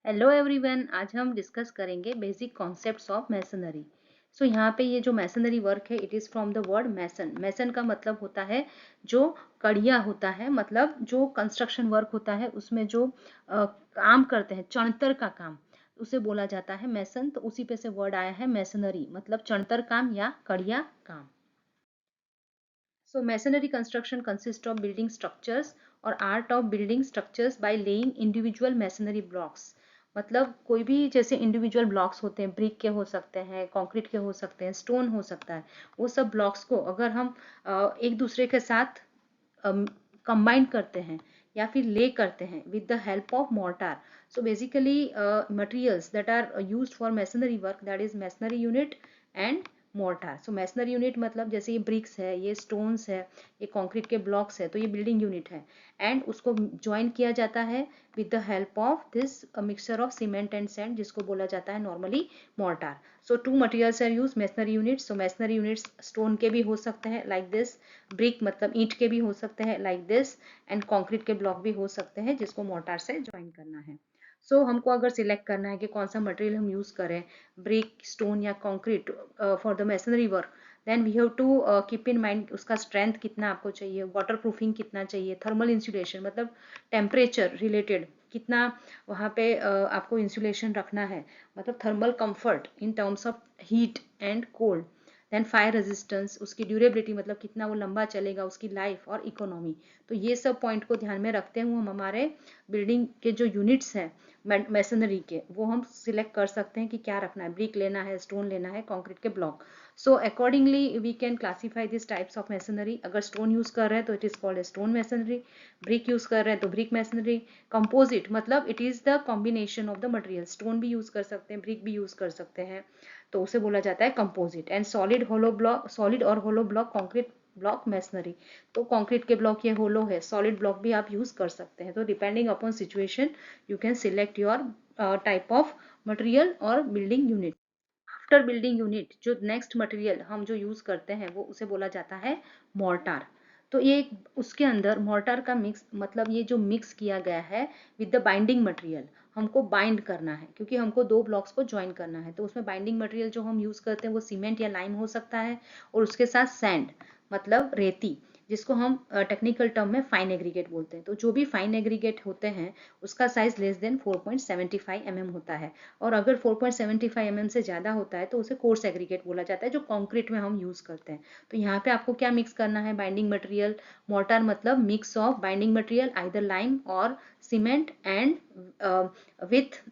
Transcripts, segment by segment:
Hello everyone, आज हम discuss करेंगे basic concepts of masonry. So यहाँ पे ये जो मैसनरी वर्क है, it is from the word mason. Mason का मतलब होता है जो कड़िया होता है, मतलब जो कंस्ट्रक्शन वर्क होता है उसमें जो काम करते हैं, चणतर का काम, उसे बोला जाता है मैसन। तो उसी पे से वर्ड आया है मैसनरी, मतलब चणतर काम या कड़िया काम। So masonry construction consists of building structures और art of building structures by laying individual masonry blocks। मतलब कोई भी जैसे इंडिविजुअल ब्लॉक्स होते हैं, ब्रिक के हो सकते हैं, कंक्रीट के हो सकते हैं, स्टोन हो सकता है, वो सब ब्लॉक्स को अगर हम एक दूसरे के साथ कंबाइन करते हैं या फिर ले करते हैं with the help of mortar. So basically materials that are used for masonry work, that is masonry unit and mortar. So masonry unit मतलब जैसे ये ब्रिक्स है, ये स्टोन्स है, ये कंक्रीट के ब्लॉक्स है, तो ये बिल्डिंग यूनिट है। एंड उसको ज्वाइन किया जाता है with the help of this mixture of cement and sand, जिसको बोला जाता है normally mortar. So two materials are use masonry units. So masonry units stone के भी हो सकते हैं लाइक दिस, ब्रिक मतलब ईंट के भी हो सकते हैं लाइक दिस, एंड कंक्रीट के ब्लॉक भी हो सकते हैं जिसको मोर्टार से ज्वाइन करना है। सो हमको अगर सिलेक्ट करना है कि कौन सा मटेरियल हम यूज करें, ब्रिक, स्टोन या concrete for the masonry work, then we have to keep in mind उसका स्ट्रेंथ कितना आपको चाहिए, वाटर प्रूफिंग कितना चाहिए, थर्मल इंसुलेशन मतलब टेम्परेचर रिलेटेड कितना वहाँ पे आपको इंसुलेशन रखना है, मतलब thermal comfort in terms of heat and cold. Then fire resistance, उसकी ड्यूरेबिलिटी मतलब कितना वो लंबा चलेगा, उसकी लाइफ और इकोनॉमी। तो ये सब पॉइंट को ध्यान में रखते हुए हम हमारे बिल्डिंग के जो यूनिट्स हैं मैसनरी के, वो हम सिलेक्ट कर सकते हैं कि क्या रखना है, ब्रिक लेना है, स्टोन लेना है, कंक्रीट के block. So accordingly we can classify this types of masonry. अगर स्टोन यूज कर रहे हैं तो it is called stone masonry, brick use कर रहे हैं तो ब्रिक मैसनरी, कंपोजिट मतलब it is the combination of the material, stone भी यूज कर सकते हैं, ब्रिक भी यूज कर सकते हैं, तो उसे बोला जाता है composite. And solid hollow block, solid और hollow block concrete block masonry. तो कंक्रीट के ब्लॉक ये होलो है, सॉलिड ब्लॉक भी आप यूज कर सकते हैं। तो depending upon situation you can select your type of material और building unit. After building unit जो नेक्स्ट मटेरियल हम जो यूज करते हैं वो उसे बोला जाता है मोर्टार। तो ये उसके अंदर मोर्टार का मिक्स मतलब ये जो मिक्स किया गया है विद द बाइंडिंग मटेरियल, हमको बाइंड करना है क्योंकि हमको दो ब्लॉक्स को ज्वाइन करना है। तो उसमें बाइंडिंग मटेरियल जो हम यूज करते हैं वो सीमेंट या लाइम हो सकता है, और उसके साथ सैंड मतलब रेती, जिसको हम टेक्निकल टर्म में फाइन एग्रीगेट बोलते हैं। तो जो भी फाइन एग्रीगेट होते हैं उसका साइज लेस देन 4.75 mm होता है, और अगर 4.75 mm से ज़्यादा होता है तो उसे कोर्स एग्रीगेट बोला जाता है, जो कंक्रीट में हम यूज़ करते हैं। तो यहाँ पे आपको क्या मिक्स करना है, बाइंडिंग मटेरियल। मोर्टार मतलब mix of binding material either lime और cement and with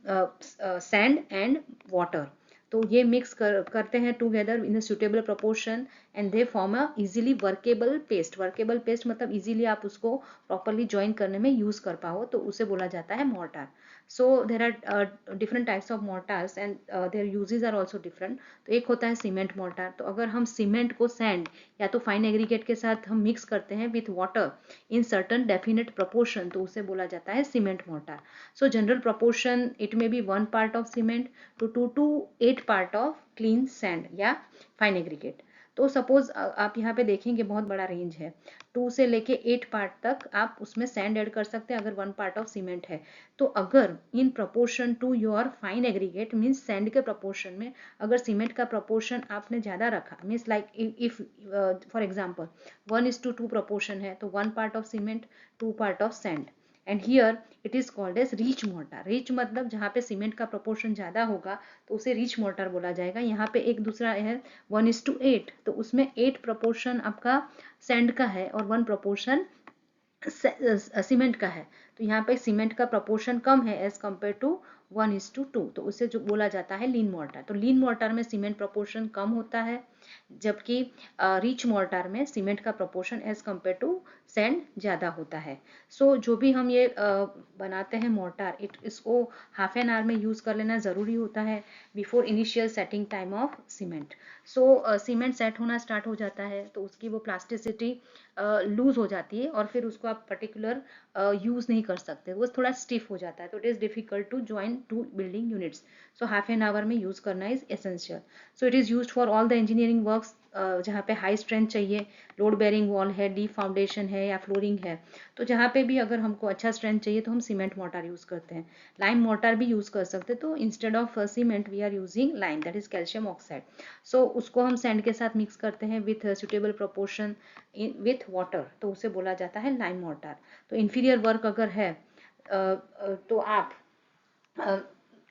sand and water. तो ये मिक्स करते हैं together in a suitable proportion and they form a easily workable paste. Workable paste मतलब easily आप उसको properly join करने में यूज कर पाओ, तो उसे बोला जाता है mortar. So there are different types of mortars and their uses are also different. तो एक होता है सीमेंट मोर्टार। तो अगर हम सीमेंट को सैंड या तो फाइन एग्रीगेट के साथ हम मिक्स करते हैं with water in certain definite proportion, तो उसे बोला जाता है cement mortar. So general proportion it may be 1 part of cement to 2 to 8 part of clean sand या फाइन एग्रीगेट। तो सपोज आप यहाँ पे देखेंगे बहुत बड़ा रेंज है, 2 से लेके 8 पार्ट तक आप उसमें सैंड ऐड कर सकते हैं अगर 1 part ऑफ सीमेंट है। तो अगर in proportion to your fine aggregate means sand के प्रपोर्शन में अगर सीमेंट का प्रपोर्शन आपने ज़्यादा रखा, means like if for example 1:2 proportion है, तो 1 part of cement, 2 part of sand. And here it is called as rich mortar. Rich मतलब जहाँ पे सीमेंट का प्रपोर्शन ज़्यादा होगा तो उसे रिच मोर्टार बोला जाएगा। यहाँ पे एक दूसरा है 1:8, तो उसमें 8 प्रपोर्शन आपका सैंड का है और 1 प्रपोर्शन सीमेंट का है। तो यहाँ पे सीमेंट का प्रपोर्शन कम है एज कम्पेयर टू 1:2, तो उसे जो बोला जाता है लीन मोर्टार। तो लीन मोर्टार में सीमेंट प्रपोर्शन कम होता है, जबकि रिच मोर्टार में सीमेंट का proportion as compare to sand ज़्यादा होता है। सो जो भी हम ये बनाते हैं मोर्टार, इसको हाफ एन आवर में यूज़ कर लेना ज़रूरी होता है before initial setting time of cement. So cement set होना स्टार्ट हो जाता है तो उसकी वो प्लास्टिसिटी लूज हो जाती है और फिर उसको आप पर्टिकुलर यूज़ नहीं कर सकते, वो थोड़ा स्टिफ हो जाता है। तो it is difficult to join two building units. So half an hour में यूज़ करना is essential. So it is used for all the engineering works जहाँ पे हाई स्ट्रेंथ चाहिए, लोड बेरिंग वॉल है, डीप फाउंडेशन है या flooring है, तो जहाँ पे भी अगर हमको अच्छा स्ट्रेंथ चाहिए तो हम सीमेंट मोर्टार यूज़ करते हैं। लाइम मोर्टार भी यूज़ कर सकते हैं, तो instead of cement we are using lime, that is calcium oxide. So उसको हम सैंड के साथ मिक्स करते हैं with suitable proportion with water, तो उसे बोला जाता है लाइम मोर्टार। तो इन्फीरियर वर्क अगर है तो आप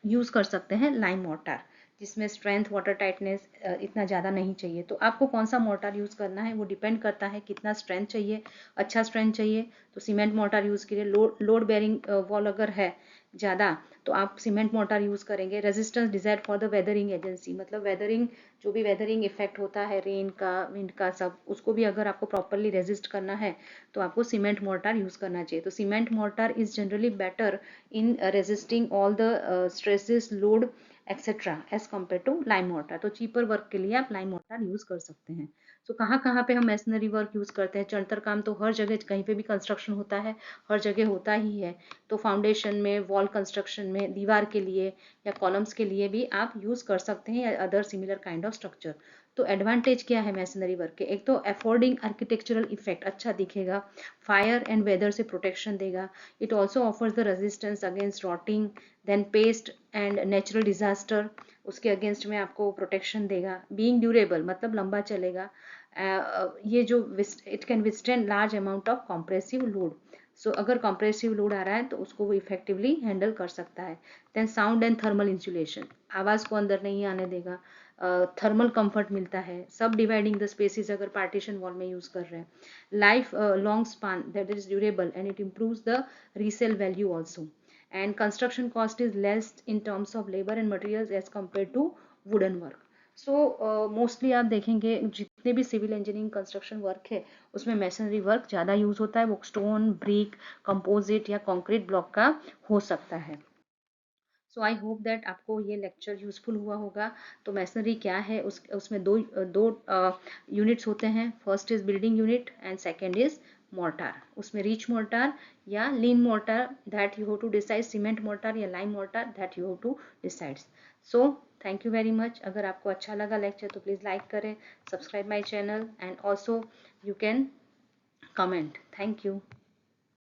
यूज़ कर सकते हैं लाइम मोर्टार, जिसमें स्ट्रेंथ, वाटर टाइटनेस इतना ज़्यादा नहीं चाहिए। तो आपको कौन सा मोर्टार यूज़ करना है वो डिपेंड करता है कितना स्ट्रेंथ चाहिए। अच्छा स्ट्रेंथ चाहिए तो सीमेंट मोर्टार यूज़ कीजिए। लोड बेरिंग वॉल अगर है ज़्यादा तो आप सीमेंट मोर्टार यूज़ करेंगे। Resistance desired for the weathering agency, मतलब वेदरिंग, जो भी वेदरिंग इफेक्ट होता है रेन का, विंड का, सब उसको भी अगर आपको प्रॉपरली रेजिस्ट करना है तो आपको सीमेंट मोर्टार यूज़ करना चाहिए। तो cement mortar is generally better in resisting all the stresses, load etc as compared to lime mortar। तो चीपर वर्क के लिए आप लाइम मोर्टार यूज कर सकते हैं। तो कहाँ कहाँ पे हम मैसनरी वर्क यूज करते हैं? चणतर काम तो हर जगह, कहीं पे भी कंस्ट्रक्शन होता है हर जगह होता ही है। तो फाउंडेशन में, वॉल कंस्ट्रक्शन में, दीवार के लिए या कॉलम्स के लिए भी आप यूज कर सकते हैं, या other similar kind of structure. तो एडवांटेज क्या है मैसनरी वर्क के? एक तो अफोर्डिंग आर्किटेक्चरल इफेक्ट, अच्छा दिखेगा, फायर एंड वेदर से प्रोटेक्शन देगा। It also offers the resistance against rotting, then pest and natural disaster, उसके अगेंस्ट में आपको प्रोटेक्शन देगा। बीइंग ड्यूरेबल, मतलब लंबा चलेगा। ये जो it can withstand large amount of compressive load. So अगर कॉम्प्रेसिव लोड आ रहा है तो उसको वो इफेक्टिवली हैंडल कर सकता है। Then sound and thermal insulation, आवाज़ को अंदर नहीं आने देगा। थर्मल कंफर्ट मिलता है। सब डिवाइडिंग द स्पेसिस अगर पार्टीशन वॉल में यूज कर रहे हैं। Life long span, that is durable and it improves the resale value also. And construction cost is less in terms of labour and materials as compare to wooden work. So mostly आप देखेंगे जितने भी civil engineering construction work है उसमें masonry work ज़्यादा use होता है। वो स्टोन, ब्रिक, कंपोजिट या कंक्रीट ब्लॉक का हो सकता है। सो आई होप दैट आपको ये लेक्चर यूजफुल हुआ होगा। तो मैसनरी क्या है, उसमें दो यूनिट्स होते हैं। First is building unit and second is mortar. उसमें रिच मोर्टार या lean mortar, that you have to decide. Cement mortar या lime mortar, that you have to decide. So thank you very much. अगर आपको अच्छा लगा lecture तो please like करें, subscribe my channel and also you can comment. Thank you.